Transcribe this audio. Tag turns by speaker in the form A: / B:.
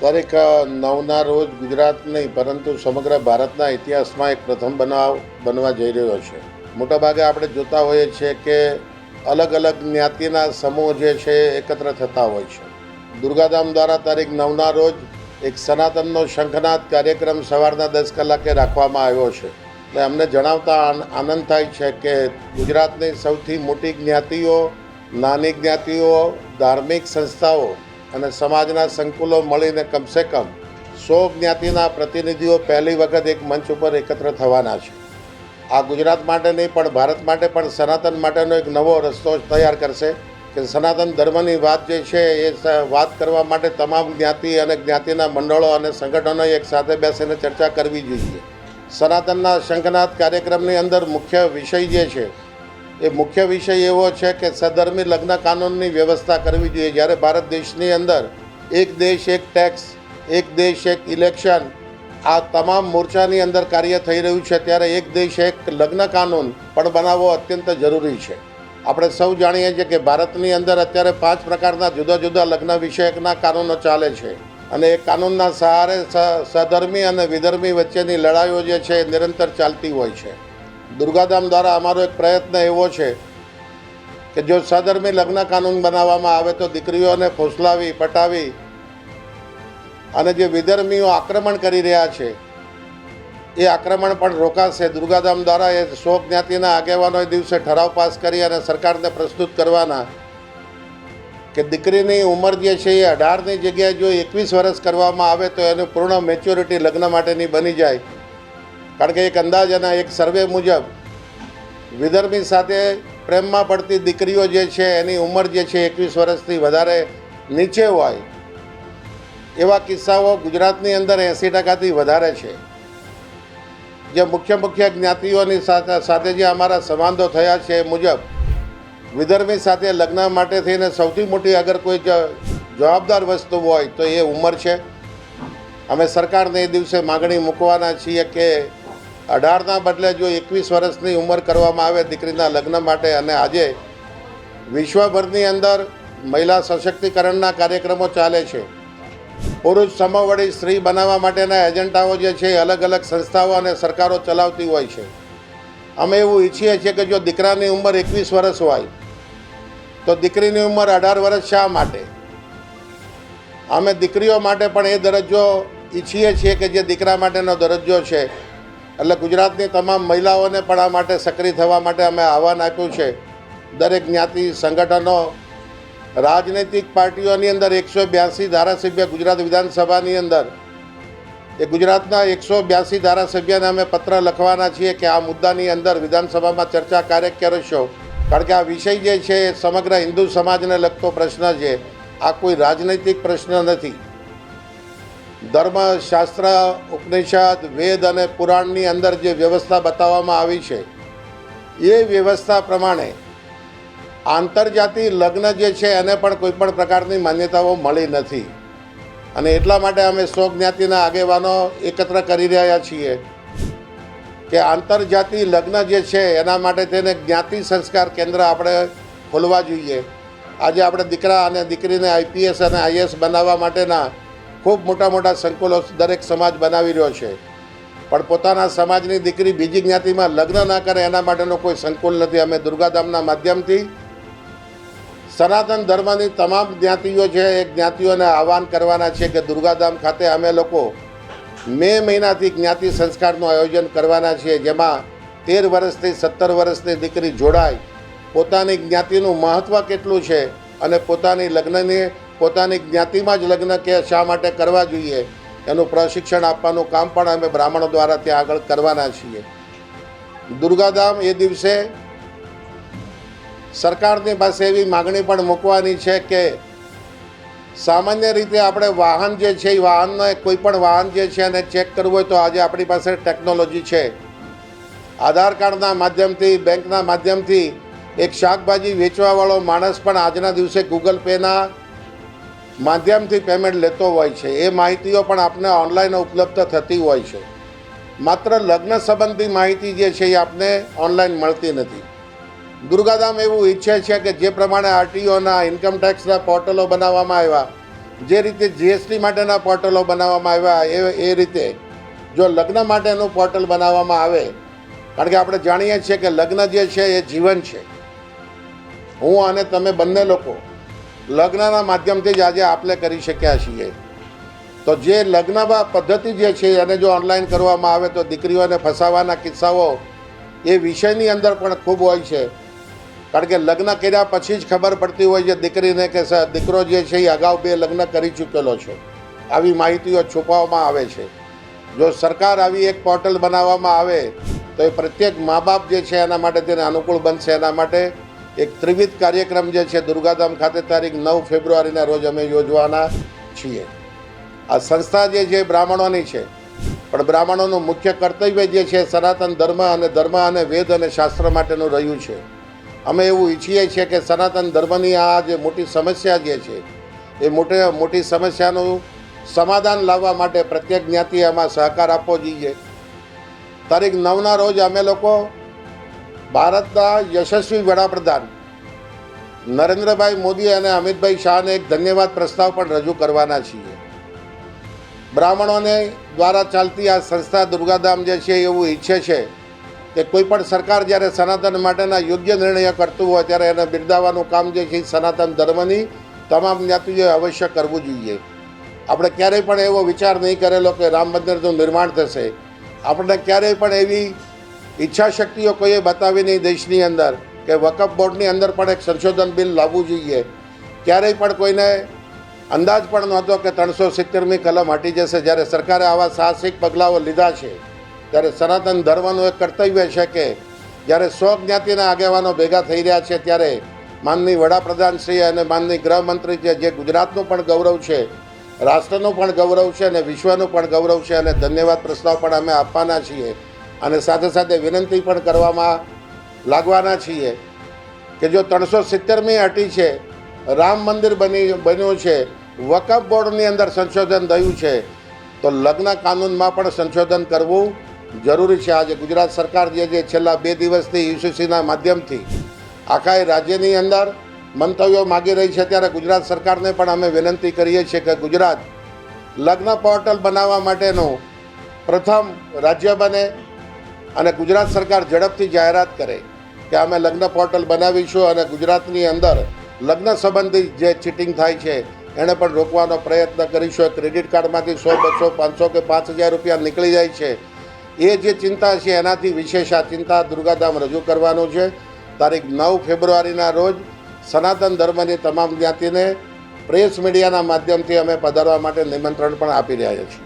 A: તારીખ 9ના રોજ ગુજરાત નહીં પરંતુ સમગ્ર ભારતના ઇતિહાસમાં એક પ્રથમ બનાવ બનવા જઈ રહ્યો છે. મોટાભાગે આપણે જોતા હોઈએ છીએ કે અલગ અલગ જ્ઞાતિના સમૂહ જે છે એકત્ર થતા હોય છે. દુર્ગાધામ દ્વારા તારીખ 9ના રોજ એક સનાતનનો શંખનાદ કાર્યક્રમ સવારના 10 કલાકે રાખવામાં આવ્યો છે. એટલે અમને જણાવતા આનંદ થાય છે કે ગુજરાતની સૌથી મોટી જ્ઞાતિઓ, નાની જ્ઞાતિઓ, ધાર્મિક સંસ્થાઓ અને સમાજના સંકુલો મળીને કમસે કમ 100 જ્ઞાતિના પ્રતિનિધિઓ પહેલી વખત એક મંચ ઉપર એકત્ર થવાના છે. આ ગુજરાત માટે નહીં પણ ભારત માટે પણ સનાતન માટેનો એક નવો રસ્તો તૈયાર કરશે કે સનાતન ધર્મની વાત જે છે એ વાત કરવા માટે તમામ જ્ઞાતિ અને જ્ઞાતિના મંડળો અને સંગઠનો એક સાથે બેસીને ચર્ચા કરવી જોઈએ. સનાતનના શંખનાદ કાર્યક્રમની અંદર મુખ્ય વિષય જે છે એ મુખ્ય વિષય એવો છે કે સધર્મી લગ્ન કાનૂનની વ્યવસ્થા કરવી જોઈએ. જ્યારે ભારત દેશની અંદર એક દેશ એક ટેક્સ, એક દેશ એક ઇલેક્શન, આ તમામ મોરચાની અંદર કાર્ય થઈ રહ્યું છે, ત્યારે એક દેશ એક લગ્ન કાનૂન પણ બનાવવો અત્યંત જરૂરી છે. આપણે સૌ જાણીએ છીએ કે ભારતની અંદર અત્યારે 5 પ્રકારના જુદા જુદા લગ્ન વિષયકના કાનૂનો ચાલે છે અને એ કાનૂનના સહારે સધર્મી અને વિધર્મી વચ્ચેની લડાઈઓ જે છે એ નિરંતર ચાલતી હોય છે. દુર્ગાધામ દ્વારા અમારો એક પ્રયત્ન એવો છે કે જો સધર્મી લગ્ન કાનૂન બનાવવામાં આવે તો દીકરીઓને ફોસલાવી પટાવી અને જે વિધર્મીઓ આક્રમણ કરી રહ્યા છે એ આક્રમણ પણ રોકાશે. દુર્ગાધામ દ્વારા એ 100 જ્ઞાતિના આગેવાનોએ દિવસે ઠરાવ પાસ કરી અને સરકારને પ્રસ્તુત કરવાના કે દીકરીની ઉંમર જે છે એ 18ની જગ્યાએ જો 21 વર્ષ કરવામાં આવે તો એનું પૂર્ણ મેચ્યોરિટી લગ્ન માટેની બની જાય. કારણ કે એક અંદાજ અને એક સર્વે મુજબ વિધર્મી સાથે પ્રેમમાં પડતી દીકરીઓ જે છે એની ઉંમર જે છે 21 વર્ષથી વધારે નીચે હોય એવા કિસ્સાઓ ગુજરાતની અંદર 80%થી વધારે છે. જે મુખ્ય જ્ઞાતિઓની સાથે જે અમારા સંવાદો થયા છે એ મુજબ વિધર્મી સાથે લગ્ન માટે થઈને સૌથી મોટી અગર કોઈ જવાબદાર વસ્તુ હોય તો એ ઉંમર છે. અમે સરકારને એ દિવસે માગણી મૂકવાના છીએ કે 18ના બદલે જો 21 વર્ષની ઉંમર કરવામાં આવે દીકરીના લગ્ન માટે. અને આજે વિશ્વભરની અંદર મહિલા સશક્તિકરણના કાર્યક્રમો ચાલે છે. પુરુષ સમવળી સ્ત્રી બનાવવા માટેના એજન્ડાઓ જે છે એ અલગ અલગ સંસ્થાઓ અને સરકારો ચલાવતી હોય છે. અમે એવું ઈચ્છીએ છીએ કે જો દીકરાની ઉંમર 21 વર્ષ હોય તો દીકરીની ઉંમર 18 વર્ષ શા માટે? અમે દીકરીઓ માટે પણ એ દરજ્જો ઈચ્છીએ છીએ કે જે દીકરા માટેનો દરજ્જો છે. એટલે ગુજરાતની તમામ મહિલાઓને પણ આ માટે સક્રિય થવા માટે અમે આહવાન આપ્યું છે. દરેક જ્ઞાતિ સંગઠનો, રાજનૈતિક પાર્ટીઓની અંદર 182 ધારાસભ્ય ગુજરાત વિધાનસભાની અંદર એ ગુજરાતના 182 ધારાસભ્યને અમે પત્ર લખવાના છીએ કે આ મુદ્દાની અંદર વિધાનસભામાં ચર્ચા કાર્ય કરશો. કારણ કે આ વિષય જે છે એ સમગ્ર હિન્દુ સમાજને લગતો પ્રશ્ન છે. આ કોઈ રાજનૈતિક પ્રશ્ન નથી. ધર્મ, શાસ્ત્ર, ઉપનિષદ, વેદ અને પુરાણની અંદર જે વ્યવસ્થા બતાવવામાં આવી છે એ વ્યવસ્થા પ્રમાણે આંતરજાતિ લગ્ન જે છે એને પણ કોઈ પણ પ્રકારની માન્યતાઓ મળી નથી. અને એટલા માટે અમે 100 જ્ઞાતિના આગેવાનો એકત્ર કરી રહ્યા છીએ કે આંતરજાતિ લગ્ન જે છે એના માટે તેને જ્ઞાતિ સંસ્કાર કેન્દ્ર આપણે ખોલવા જોઈએ. આજે આપણે દીકરા અને દીકરીને IPS અને IAS બનાવવા માટેના ખૂબ મોટા સંકુલો દરેક સમાજ બનાવી રહ્યો છે, પણ પોતાના સમાજની દીકરી બીજી જ્ઞાતિમાં લગ્ન ના કરે એના માટેનો કોઈ સંકુલ નથી. અમે દુર્ગાધામના માધ્યમથી સનાતન ધર્મની તમામ જ્ઞાતિઓ છે એ જ્ઞાતિઓને આહવાન કરવાના છે કે દુર્ગાધામ ખાતે અમે લોકો મે મહિનાથી જ્ઞાતિ સંસ્કારનું આયોજન કરવાના છીએ, જેમાં 13 વર્ષથી 17 વર્ષની દીકરી જોડાય, પોતાની જ્ઞાતિનું મહત્ત્વ કેટલું છે અને પોતાની જ્ઞાતિમાં જ લગ્ન કે શા માટે કરવા જોઈએ એનું પ્રશિક્ષણ આપવાનું કામ પણ અમે બ્રાહ્મણો દ્વારા ત્યાં આગળ કરવાના છીએ. દુર્ગાધામ એ દિવસે સરકારની પાસે એવી માગણી પણ મૂકવાની છે કે સામાન્ય રીતે આપણે વાહન જે છે એ વાહનને કોઈ પણ વાહન જે છે એને ચેક કરવું હોય તો આજે આપણી પાસે ટેકનોલોજી છે. આધાર કાર્ડના માધ્યમથી, બેંકના માધ્યમથી એક શાકભાજી વેચવાવાળો માણસ પણ આજના દિવસે ગૂગલ પેના માધ્યમથી પેમેન્ટ લેતો હોય છે. એ માહિતીઓ પણ આપને ઓનલાઈન ઉપલબ્ધ થતી હોય છે. માત્ર લગ્ન સંબંધી માહિતી જે છે એ આપને ઓનલાઈન મળતી નથી. દુર્ગાધામ એવું ઈચ્છે છે કે જે પ્રમાણે RTOના ઇન્કમ ટેક્સના પોર્ટલો બનાવવામાં આવ્યા જે રીતે જીએસટી માટેના પોર્ટલો બનાવવામાં આવ્યા એ રીતે જો લગ્ન માટેનું પોર્ટલ બનાવવામાં આવે, કારણ કે આપણે જાણીએ છીએ કે લગ્ન જે છે એ જીવન છે. હું અને તમે બંને લોકો લગ્નના માધ્યમથી જ આજે આપણે કરી શક્યા છીએ. તો જે લગ્ન પદ્ધતિ જે છે એને જો ઓનલાઈન કરવામાં આવે તો દીકરીઓને ફસાવાના કિસ્સાઓ એ વિષયની અંદર પણ ખૂબ હોય છે. કારણ કે લગ્ન કર્યા પછી જ ખબર પડતી હોય છે દીકરીને કે દીકરો જે છે એ અગાઉ 2 લગ્ન કરી ચૂકેલો છે. આવી માહિતીઓ છુપાવવામાં આવે છે. જો સરકાર આવી એક પોર્ટલ બનાવવામાં આવે તો એ પ્રત્યેક મા બાપ જે છે એના માટે તેને અનુકૂળ બનશે. એના માટે એક ત્રિવિધ કાર્યક્રમ જે છે દુર્ગાધામ ખાતે તારીખ 9 ફેબ્રુઆરીના રોજ અમે યોજવાના છીએ. આ સંસ્થા જે છે બ્રાહ્મણોની છે, પણ બ્રાહ્મણોનું મુખ્ય કર્તવ્ય જે છે સનાતન ધર્મ અને વેદ અને શાસ્ત્ર માટેનું રહ્યું છે. અમે એવું ઈચ્છીએ છીએ કે સનાતન ધર્મની આ જે મોટી સમસ્યા જે છે એ મોટી સમસ્યાનું સમાધાન લાવવા માટે પ્રત્યેક જ્ઞાતિએ આમાં સહકાર આપવો જોઈએ. તારીખ 9ના રોજ અમે લોકો ભારતના યશસ્વી વડાપ્રધાન નરેન્દ્રભાઈ મોદી અને અમિતભાઈ શાહને એક ધન્યવાદ પ્રસ્તાવ પણ રજૂ કરવાના છીએ. બ્રાહ્મણોને દ્વારા ચાલતી આ સંસ્થા દુર્ગાધામ જે છે એવું ઈચ્છે છે કે કોઈ પણ સરકાર જ્યારે સનાતન માટેના યોગ્ય નિર્ણય કરતું હોય ત્યારે એને બિરદાવવાનું કામ જે છે સનાતન ધર્મની તમામ જ્ઞાતિઓએ અવશ્ય કરવું જોઈએ. આપણે ક્યારેય પણ એવો વિચાર નહીં કરેલો કે રામ મંદિરનું નિર્માણ થશે. આપણને ક્યારેય પણ એવી ઈચ્છા શક્તિઓ કોઈએ બતાવી નહીં દેશની અંદર કે વકફ બોર્ડની અંદર પણ એક સંશોધન બિલ લાવવું જોઈએ. ક્યારેય પણ કોઈને અંદાજ પણ નહોતો કે 370મી કલમ હટી જશે. જ્યારે સરકારે આવા સાહસિક પગલાઓ લીધા છે ત્યારે સનાતન ધર્મનું એક કર્તવ્ય છે કે જ્યારે 100 જ્ઞાતિના આગેવાનો ભેગા થઈ રહ્યા છે ત્યારે માનનીય વડાપ્રધાનશ્રી અને માનનીય ગૃહમંત્રી જે ગુજરાતનું પણ ગૌરવ છે, રાષ્ટ્રનું પણ ગૌરવ છે અને વિશ્વનું પણ ગૌરવ છે. અને ધન્યવાદ પ્રસ્તાવ પણ અમે આપવાના છીએ અને સાથે સાથે વિનંતી પણ કરવામાં લાગવાના છીએ કે જો 370મી હટી છે, રામ મંદિર બન્યું છે, વકફ બોર્ડની અંદર સંશોધન થયું છે, તો લગ્ન કાનૂનમાં પણ સંશોધન કરવું જરૂરી છે. આજે ગુજરાત સરકાર જે છેલ્લા 2 દિવસથી યુસીસીના માધ્યમથી આખા રાજ્યની અંદર મંતવ્યો માગી રહી છે, ત્યારે ગુજરાત સરકારને પણ અમે વિનંતી કરીએ છીએ કે ગુજરાત લગ્ન પોર્ટલ બનાવવા માટેનું પ્રથમ રાજ્ય બને અને ગુજરાત સરકાર ઝડપથી જાહેરાત કરે કે અમે લગ્ન પોર્ટલ બનાવીશું અને ગુજરાતની અંદર લગ્ન સંબંધી જે ચીટિંગ થાય છે એને પણ રોકવાનો પ્રયત્ન કરીશું. ક્રેડિટ કાર્ડમાંથી 100, 200, 500 કે 5000 રૂપિયા નીકળી જાય છે, એ જે ચિંતા છે એનાથી વિશેષ આ ચિંતા દુર્ગાધામ રજૂ કરવાનું છે. તારીખ 9 ફેબ્રુઆરીના રોજ સનાતન ધર્મની તમામ જ્ઞાતિને પ્રેસ મીડિયાના માધ્યમથી અમે પધારવા માટે નિમંત્રણ પણ આપી રહ્યા છીએ.